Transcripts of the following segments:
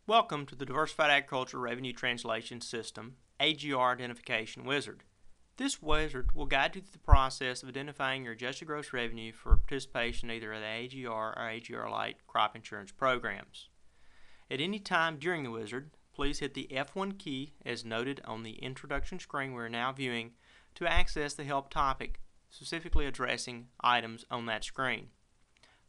Welcome to the Diversified Agriculture Revenue Translation System, AGR Identification Wizard. This wizard will guide you through the process of identifying your adjusted gross revenue for participation in either the AGR or AgriLogic crop insurance programs. At any time during the wizard, please hit the F1 key as noted on the introduction screen we are now viewing to access the help topic, specifically addressing items on that screen.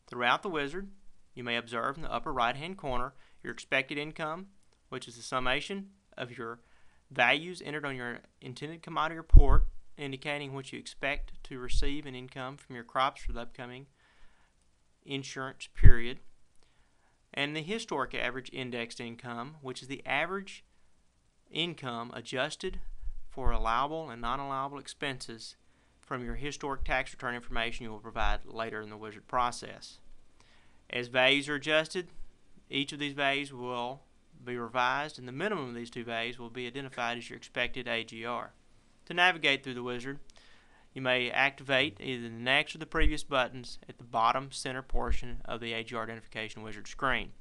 Throughout the wizard, you may observe in the upper right-hand corner your expected income, which is the summation of your values entered on your intended commodity report, indicating what you expect to receive in income from your crops for the upcoming insurance period, and the historic average indexed income, which is the average income adjusted for allowable and non-allowable expenses from your historic tax return information you will provide later in the wizard process. As values are adjusted, each of these values will be revised, and the minimum of these two values will be identified as your expected AGR. To navigate through the wizard, you may activate either the next or the previous buttons at the bottom center portion of the AGR Identification Wizard screen.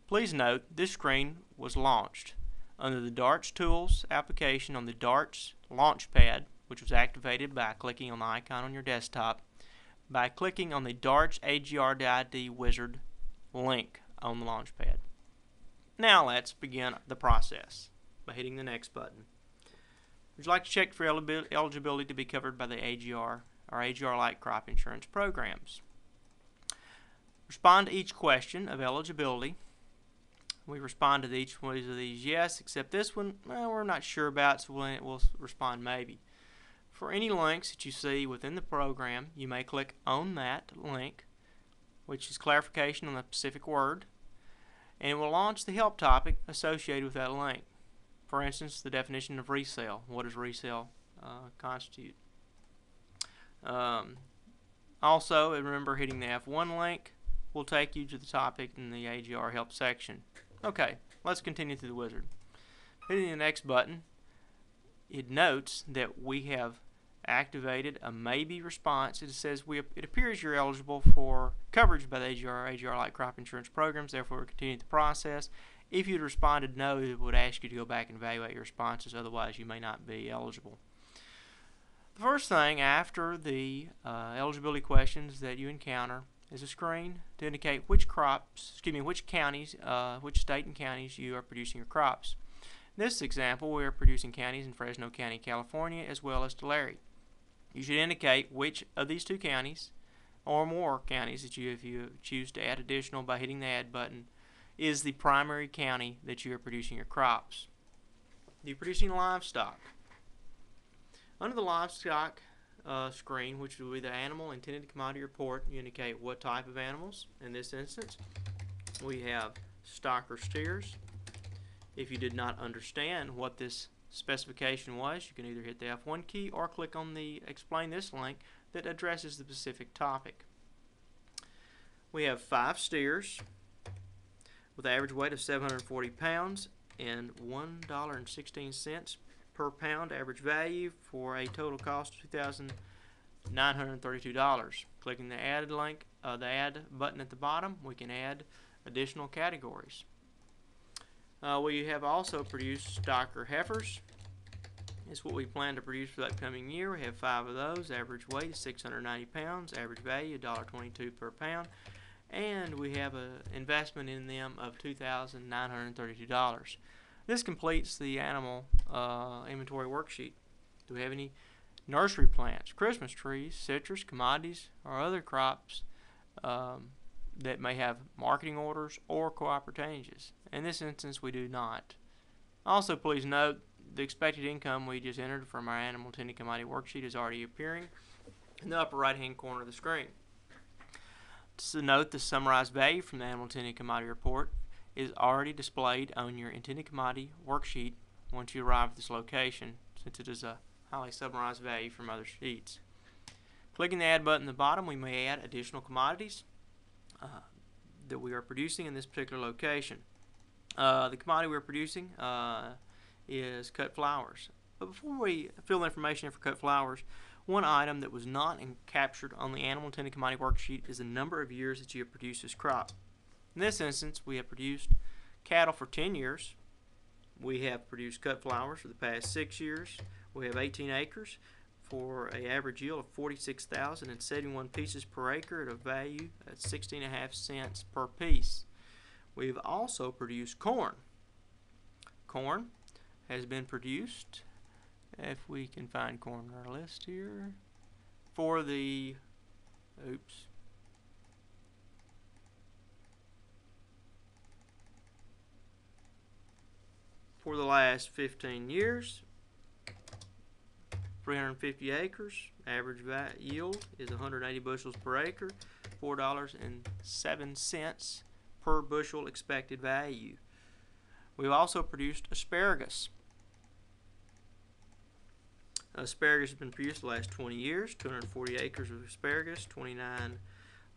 Please note this screen was launched under the DARTS Tools application on the DARTS Launchpad, which was activated by clicking on the icon on your desktop, by clicking on the DARTS AGR ID Wizard link on the Launchpad. Now let's begin the process by hitting the next button. Would you like to check for eligibility to be covered by the AGR or AgriLogic crop insurance programs? Respond to each question of eligibility. We respond to each one of these yes, except this one we're not sure about, so we'll respond maybe. For any links that you see within the program, you may click on that link, which is clarification on a specific word, and it will launch the help topic associated with that link. For instance, the definition of resale. What does resale constitute? Also, remember hitting the F1 link will take you to the topic in the AGR help section. Okay, let's continue through the wizard. Hitting the next button, it notes that we have activated a maybe response. It says it appears you're eligible for coverage by the AgriLogic crop insurance programs, therefore we're continuing the process. If you'd responded no, it would ask you to go back and evaluate your responses, otherwise you may not be eligible. The first thing after the eligibility questions that you encounter is a screen to indicate which counties, which state and counties you are producing your crops. In this example, we are producing counties in Fresno County, California, as well as Tulare. You should indicate which of these two counties, or more counties that if you choose to add additional by hitting the add button, is the primary county that you are producing your crops. You're producing livestock. Under the livestock screen, which will be the animal intended commodity report, you indicate what type of animals. In this instance, we have stock or steers. If you did not understand what this specification was, you can either hit the F1 key or click on the Explain This link that addresses the specific topic. We have 5 steers with an average weight of 740 pounds and $1.16 per pound average value for a total cost of $2,932. Clicking the add link, the add button at the bottom, we can add additional categories. We have also produced stocker heifers. It's what we plan to produce for the upcoming year. We have 5 of those. Average weight is 690 pounds. Average value $1.22 per pound. And we have an investment in them of $2,932. This completes the animal inventory worksheet. Do we have any nursery plants, Christmas trees, citrus, commodities, or other crops that may have marketing orders or co-op retainages? In this instance, we do not. Also, please note the expected income we just entered from our animal intended commodity worksheet is already appearing in the upper right-hand corner of the screen. To note, the summarized value from the animal intended commodity report is already displayed on your intended commodity worksheet once you arrive at this location, since it is a highly summarized value from other sheets. Clicking the add button at the bottom, we may add additional commodities that we are producing in this particular location. The commodity we're producing is cut flowers. But before we fill the information in for cut flowers, one item that was not captured on the animal intended commodity worksheet is the number of years that you have produced this crop. In this instance, we have produced cattle for 10 years. We have produced cut flowers for the past 6 years. We have 18 acres for an average yield of 46,071 pieces per acre at a value at 16.5 cents per piece. We've also produced corn. Corn has been produced, if we can find corn on our list here, for the for the last 15 years. 350 acres, average yield is 180 bushels per acre, $4.07 per bushel expected value. We've also produced asparagus. Asparagus has been produced the last 20 years, 240 acres of asparagus, 29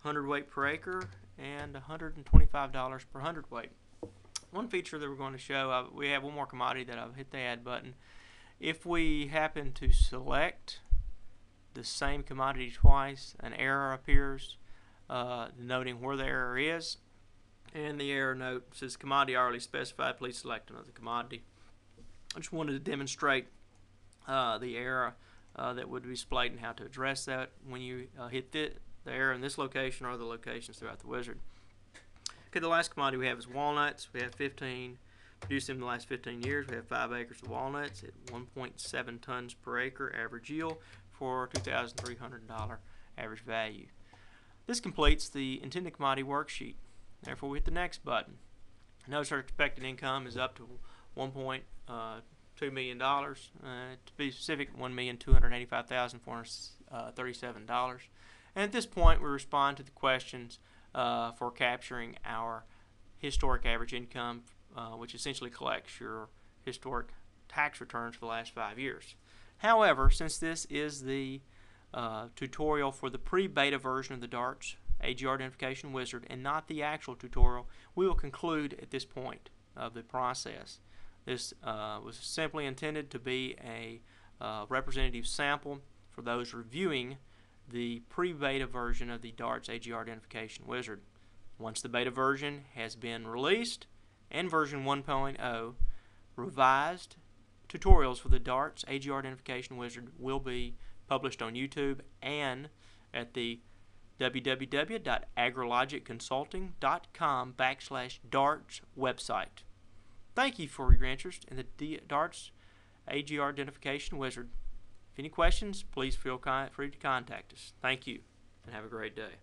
hundredweight per acre, and $125 per hundredweight. One feature that we're going to show, we have one more commodity that I've hit the add button. If we happen to select the same commodity twice, an error appears noting where the error is, and the error note says commodity already specified, please select another commodity. I just wanted to demonstrate the error that would be displayed and how to address that when you hit the error in this location or other locations throughout the wizard. Okay, the last commodity we have is walnuts. We have 15 produced in the last 15 years. We have 5 acres of walnuts at 1.7 tons per acre average yield for $2,300 average value. This completes the intended commodity worksheet. Therefore, we hit the next button. Notice our expected income is up to $1.2 million. To be specific, $1,285,437. And at this point, we respond to the questions for capturing our historic average income, which essentially collects your historic tax returns for the last 5 years. However, since this is the tutorial for the pre-beta version of the DARTS AGR Identification Wizard and not the actual tutorial, we will conclude at this point of the process. This was simply intended to be a representative sample for those reviewing the pre-beta version of the DARTS AGR Identification Wizard. Once the beta version has been released and version 1.0, revised tutorials for the DARTS AGR Identification Wizard will be published on YouTube and at the www.agrilogicconsulting.com/DARTS website. Thank you for your interest in the DARTS AGR Identification Wizard. If any questions, please feel free to contact us. Thank you, and have a great day.